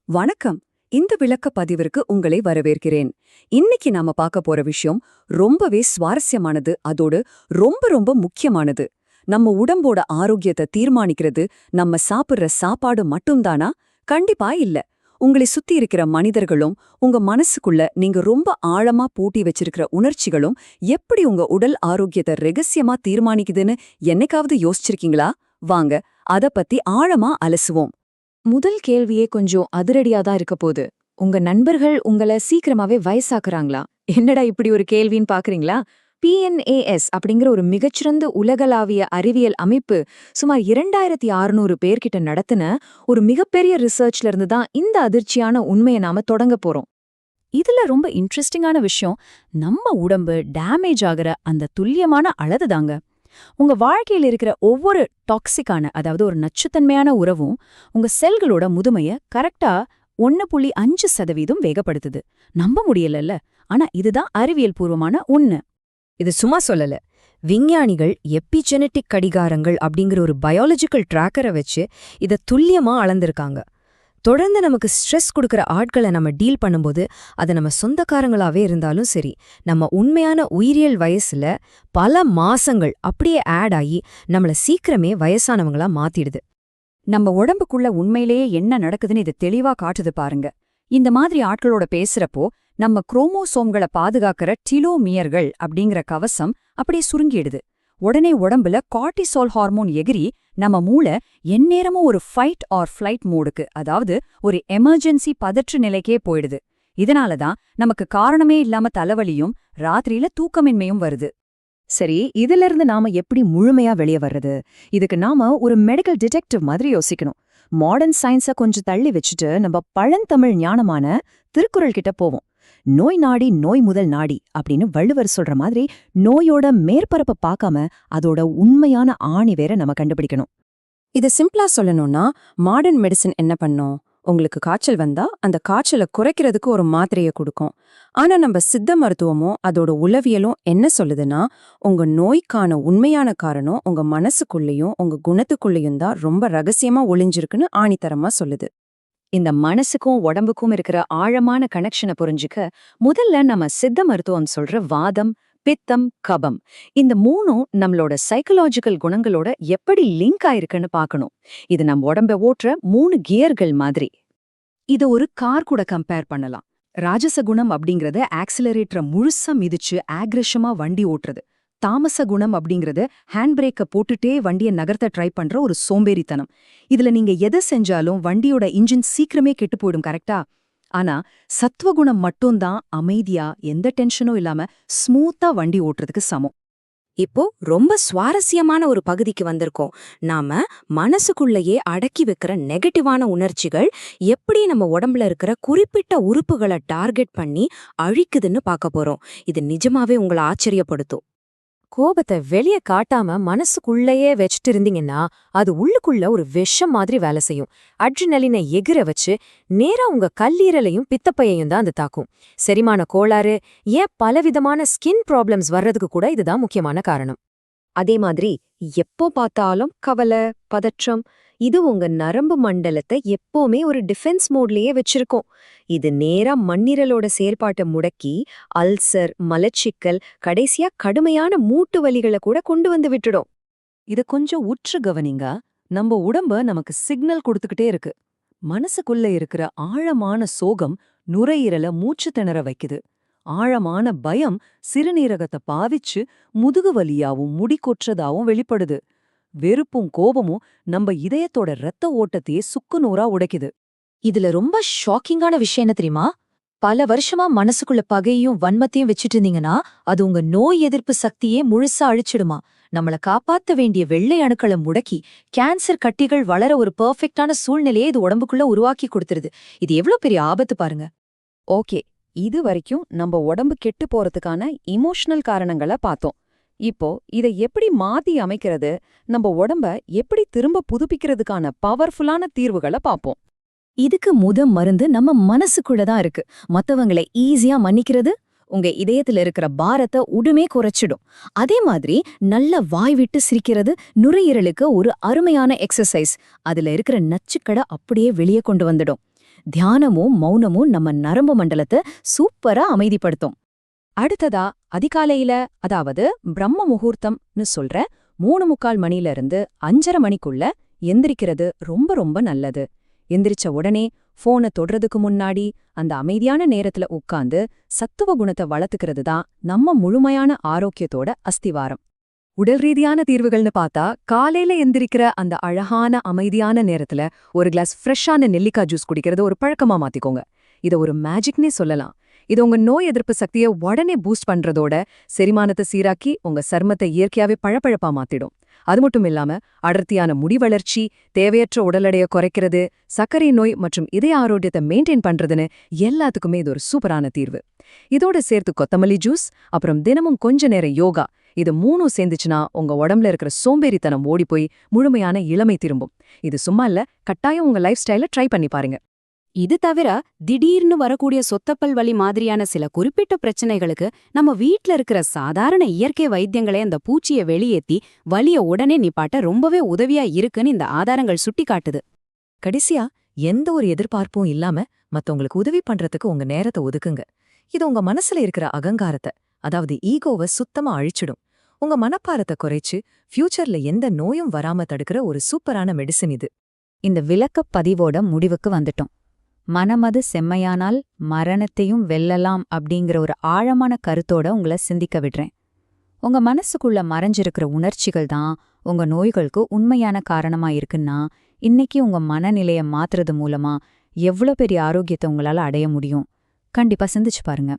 வணக்கம். இந்த விளக்க பதிவிற்கு உங்களை வரவேற்கிறேன். இன்னைக்கு நாம பார்க்க போற விஷயம் ரொம்பவே சுவாரஸ்யமானது, அதோடு ரொம்ப ரொம்ப முக்கியமானது. நம்ம உடம்போட ஆரோக்கியத்தை தீர்மானிக்கிறது நம்ம சாப்பிடுற சாப்பாடு மட்டும்தானா? கண்டிப்பா இல்ல. உங்களை சுத்தி இருக்கிற மனிதர்களும் உங்க மனசுக்குள்ள நீங்க ரொம்ப ஆழமா பூட்டி வச்சிருக்கிற உணர்ச்சிகளும் எப்படி உங்க உடல் ஆரோக்கியத்தை ரகசியமா தீர்மானிக்குதுன்னு என்னைக்காவது யோசிச்சிருக்கீங்களா? வாங்க அத பத்தி ஆழமா அலசுவோம். முதல் கேள்வியே கொஞ்சம் அதிரடியா தான் இருக்க போகுது. உங்க நண்பர்கள் உங்கள சீக்கிரமாவே வயசாக்குறாங்களா? என்னடா இப்படி ஒரு கேள்வின்னு பாக்குறீங்களா? PNAS அப்படிங்கிற ஒரு மிகச்சிறந்த உலகளாவிய அறிவியல் அமைப்பு சுமார் 2600 பேர்கிட்ட நடத்தின ஒரு மிகப்பெரிய ரிசர்ச்ல இருந்து தான் இந்த அதிர்ச்சியான உண்மையை நாம தொடங்க போறோம். இதுல ரொம்ப இன்ட்ரெஸ்டிங்கான விஷயம், நம்ம உடம்பு டேமேஜ் ஆகுற அந்த துல்லியமான அளவுதாங்க. உங்க வாழ்க்கையில இருக்கிற ஒவ்வொரு டாக்ஸிக்கான, அதாவது ஒரு நச்சுத்தன்மையான உறவும் உங்க செல்களோட முதுமைய கரெக்டா 1.5% வேகப்படுத்துது. நம்ப முடியலல்ல, ஆனா இதுதான் அறிவியல் பூர்வமான உண்மை. இது சும்மா சொல்லல. விஞ்ஞானிகள் எபிஜெனட்டிக் கடிகாரங்கள் அப்படிங்கிற ஒரு பயாலஜிக்கல் டிராக்கரை வச்சு இத துல்லியமா அளந்திருக்காங்க. தொடர்ந்து நமக்கு ஸ்ட்ரெஸ் கொடுக்கற ஆட்களை நம்ம டீல் பண்ணும்போது அது நம்ம சொந்தக்காரங்களாவே இருந்தாலும் சரி, நம்ம உண்மையான உயிரியல் வயசுல பல மாசங்கள் அப்படியே ஆட் ஆகி நம்மள சீக்கிரமே வயசானவங்களா மாத்திடுது. நம்ம உடம்புக்குள்ள உண்மையிலேயே என்ன நடக்குதுன்னு இது தெளிவா காட்டுது பாருங்க. இந்த மாதிரி ஆட்களோட பேசுறப்போ நம்ம குரோமோசோம்களை பாதுகாக்கிற டிலோமியர்கள் அப்படிங்கிற கவசம் அப்படியே சுருங்கிடுது. உடனே உடம்புல கார்டிசால் ஹார்மோன் எகிரி நம்ம மூளை எந்நேரமும் ஒரு ஃபைட் ஆர் ஃப்ளைட் மோடுக்கு, அதாவது ஒரு எமர்ஜென்சி பதற்று நிலைக்கே போயிடுது. இதனாலதான் நமக்கு காரணமே இல்லாம தலைவலியும் ராத்திரியில தூக்கமின்மையும் வருது. சரி, இதுல இருந்து நாம எப்படி முழுமையா வெளியே வர்றது? இதுக்கு நாம ஒரு மெடிக்கல் டிடெக்டிவ் மாதிரி யோசிக்கணும். மாடர்ன் சயின்ஸ கொஞ்சம் தள்ளி வச்சுட்டு நம்ம பழந்தமிழ் ஞானமான திருக்குறள் கிட்ட போவோம். நோய் நாடி நோய் முதல் நாடி அப்படின்னு வள்ளுவர் சொல்ற மாதிரி நோயோட மேற்பரப்பை பார்க்காம அதோட உண்மையான ஆணி வேற நம்ம கண்டுபிடிக்கணும். இதை சிம்பிளா சொல்லணும்னா, மாடர்ன் மெடிசன் என்ன பண்ணும்? உங்களுக்கு காய்ச்சல் வந்தா அந்த காய்ச்சலை குறைக்கிறதுக்கு ஒரு மாத்திரையை கொடுக்கும். ஆனா நம்ம சித்த மருத்துவமோ அதோட உளவியலும் என்ன சொல்லுதுன்னா, உங்க நோய்க்கான உண்மையான காரணம் உங்க மனசுக்குள்ளேயும் உங்க குணத்துக்குள்ளேயும் தான் ரொம்ப ரகசியமா ஒளிஞ்சிருக்குன்னு ஆணித்தரமா சொல்லுது. இந்த மனசுக்கும் உடம்புக்கும் இருக்கிற ஆழமான கனெக்ஷனை புரிஞ்சுக்க முதல்ல நம்ம சித்த மருத்துவம் சொல்ற வாதம், பித்தம், கபம், இந்த மூணும் நம்மளோட சைக்கலாஜிக்கல் குணங்களோட எப்படி லிங்க் ஆயிருக்குன்னு பார்க்கணும். இது நம்ம உடம்ப ஓட்டுற 3 கியர்கள் மாதிரி. இத ஒரு கார் கூட கம்பேர் பண்ணலாம். ராஜச குணம் அப்படிங்கறது ஆக்சிலரேட்டரை முழுசா மிதிச்சு ஆக்ரஷமா வண்டி ஓட்டுறது. தாமச குணம் அப்படிங்கறது ஹேண்ட் பிரேக்க போட்டுட்டே வண்டியை நகர்த்த ட்ரை பண்ற ஒரு சோம்பேறித்தனம். இதுல நீங்க எதை செஞ்சாலும் வண்டியோட இன்ஜின் சீக்கிரமே கெட்டு போயிடும், கரெக்டா? ஆனா சத்துவகுணம் மட்டும்தான் அமைதியா எந்த டென்ஷனும் இல்லாம ஸ்மூத்தா வண்டி ஓட்டுறதுக்கு சமம். இப்போ ரொம்ப சுவாரஸ்யமான ஒரு பகுதிக்கு வந்திருக்கோம். நாம மனசுக்குள்ளேயே அடக்கி வைக்கிற நெகட்டிவான உணர்ச்சிகள் எப்படி நம்ம உடம்புல இருக்கிற குறிப்பிட்ட உறுப்புகளை டார்கெட் பண்ணி அழிக்குதுன்னு பார்க்க போறோம். இது நிஜமாவே உங்களை ஆச்சரியப்படுத்தும். கோபத்தை வெளியே காட்டாம மனசுக்குள்ளேயே வச்சுட்டு இருந்தீங்கன்னா அது உள்ளுக்குள்ள ஒரு விஷம் மாதிரி வேலை செய்யும். அட்ரினலினை எகிர வச்சு நேரா உங்க கல்லீரலையும் பித்தப்பையையும் தான் அது தாக்கும். செரிமான கோளாறு, ஏன் பலவிதமான ஸ்கின் ப்ராப்ளம்ஸ் வர்றதுக்கு கூட இதுதான் முக்கியமான காரணம். அதே மாதிரி எப்போ பார்த்தாலும் கவலை, பதற்றம், இது உங்க நரம்பு மண்டலத்தை எப்பவுமே ஒரு டிஃபென்ஸ் மோட்லயே வச்சிருக்கும். இது நேரா மண்ணீரலோட செயல்பாட்டை முடக்கி அல்சர், மலச்சிக்கல், கடைசியா கடுமையான மூட்டு வலிகளை கூட கொண்டு வந்து விட்டுடும். இத கொஞ்சம் உற்று கவனிங்க. நம்ம உடம்பு நமக்கு சிக்னல் கொடுத்துக்கிட்டே இருக்கு. மனசுக்குள்ள இருக்கிற ஆழமான சோகம் நுரையீரல மூச்சு திணற வைக்குது. ஆழமான பயம் சிறுநீரகத்தை பாவிச்சு முதுகு வலியாவும் முடி கொற்றதாவும் வெளிப்படுது. வெறுப்பும் கோபமும் நம்ம இதயத்தோட இரத்த ஓட்டத்தையே சுக்குநூறா உடைக்குது. இதுல ரொம்ப ஷாக்கிங்கான விஷயம் என்ன தெரியுமா? பல வருஷமா மனசுக்குள்ள பகையும் வன்மத்தையும் வச்சுட்டு இருந்தீங்கன்னா அது உங்க நோய் எதிர்ப்பு சக்தியே முழுசா அழிச்சிடுமா. நம்மள காப்பாத்த வேண்டிய வெள்ளை அணுக்களை முடக்கி கேன்சர் கட்டிகள் வளர ஒரு பெர்ஃபெக்டான சூழ்நிலையை இது உடம்புக்குள்ள உருவாக்கி கொடுத்துருது. இது எவ்வளவு பெரிய ஆபத்து பாருங்க. ஓகே, இது வரைக்கும் நம்ம உடம்பு கெட்டு போறதுக்கான இமோஷனல் காரணங்களை பார்த்தோம். இப்போ இதை எப்படி மாத்தி அமைக்கிறது, நம்ம உடம்ப எப்படி திரும்ப புதுப்பிக்கிறதுக்கான பவர்ஃபுல்லான தீர்வுகளை பார்ப்போம். இதுக்கு மருந்து நம்ம மனசுக்குள்ளதான் இருக்கு. மத்தவங்களை ஈஸியா மன்னிக்கிறது உங்க இதயத்துல இருக்கிற பாரத்தை உடுமே குறைச்சிடும். அதே மாதிரி நல்ல வாய் விட்டு சிரிக்கிறது நுரையீரலுக்கு ஒரு அருமையான எக்ஸசைஸ். அதுல இருக்கிற நச்சுக்கடை அப்படியே வெளியே கொண்டு வந்துடும். தியானமும் மௌனமும் நம்ம நரம்பு மண்டலத்தை சூப்பரா அமைதிப்படுத்தும். அடுத்ததா அதிகாலையில, அதாவது பிரம்ம முகூர்த்தம்னு சொல்ற 3:45 மணில இருந்து 5:30 மணிக்குள்ள எந்திரிக்கிறது ரொம்ப ரொம்ப நல்லது. எந்திரிச்ச உடனே போனை தொடுறதுக்கு முன்னாடி அந்த அமைதியான நேரத்துல உட்கார்ந்து சத்துவ குணத்தை வளர்த்துக்கிறது தான் நம்ம முழுமையான ஆரோக்கியத்தோட அஸ்திவாரம். உடல் ரீதியான தீர்வுகள்னு பார்த்தா, காலையில எந்திரிக்கிற அந்த அழகான அமைதியான நேரத்துல ஒரு கிளாஸ் ஃப்ரெஷ்ஷான நெல்லிக்காய் ஜூஸ் குடிக்கிறது ஒரு பழக்கமா மாத்திக்கோங்க. இத ஒரு மேஜிக்னே சொல்லலாம். இது உங்க நோய் எதிர்ப்பு சக்தியை உடனே பூஸ்ட் பண்றதோட செரிமானத்தை சீராக்கி உங்க சர்மத்தை இயற்கையாவே பழப்பழப்பா மாத்திடும். அது மட்டும் இல்லாம அடர்த்தியான முடி வளர்ச்சி, தேவையற்ற உடல் எடையை குறைக்கிறது, சர்க்கரை நோய் மற்றும் இதய ஆரோக்கியத்தை மெயின்டைன் பண்றதுன்னு எல்லாத்துக்குமே இது ஒரு சூப்பரான தீர்வு. இதோட சேர்த்து கொத்தமல்லி ஜூஸ், அப்புறம் தினமும் கொஞ்ச நேரம் யோகா, இது 3 சேர்ந்துச்சுன்னா உங்க உடம்புல இருக்கிற சோம்பேறித்தனம் ஓடிப்போய் முழுமையான இளமை திரும்பும். இது சும்மா இல்ல, கட்டாயம் உங்க லைஃப் ஸ்டைல ட்ரை பண்ணி பாருங்க. இது தவிர திடீர்னு வரக்கூடிய சொத்தப்பல் வலி மாதிரியான சில குறிப்பிட்ட பிரச்சனைகளுக்கு நம்ம வீட்ல இருக்கிற சாதாரண இயற்கை வைத்தியங்களே அந்த பூச்சியை வெளியேத்தி வலிய உடனே நிப்பாட்ட ரொம்பவே உதவியா இருக்குன்னு இந்த ஆதாரங்கள் சுட்டிக்காட்டுது. கடைசியா, எந்த ஒரு எதிர்பார்ப்பும் இல்லாம மத்தவங்களுக்கு உதவி பண்றதுக்கு உங்க நேரத்தை ஒதுக்குங்க. இது உங்க மனசுல இருக்கிற அகங்காரத்தை, அதாவது ஈகோவை சுத்தமா அழிச்சிடும். உங்க மனப்பாரத்தை குறைச்சு ஃபியூச்சர்ல எந்த நோயும் வராம தடுக்கிற ஒரு சூப்பரான மெடிசின் இது. இந்த விளக்கப் பதிவோட முடிவுக்கு வந்துட்டோம். மனமது செம்மையானால் மரணத்தையும் வெல்லலாம் அப்படிங்கிற ஒரு ஆழமான கருத்தோட உங்களை சிந்திக்க விடுறேன். உங்க மனசுக்குள்ள மறைஞ்சிருக்கிற உணர்ச்சிகள் தான் உங்க நோய்களுக்கு உண்மையான காரணமா இருக்குன்னா, இன்னைக்கு உங்க மனநிலையை மாத்துறது மூலமா எவ்வளோ பெரிய ஆரோக்கியத்தை உங்களால அடைய முடியும்? கண்டிப்பா சிந்திச்சு பாருங்க.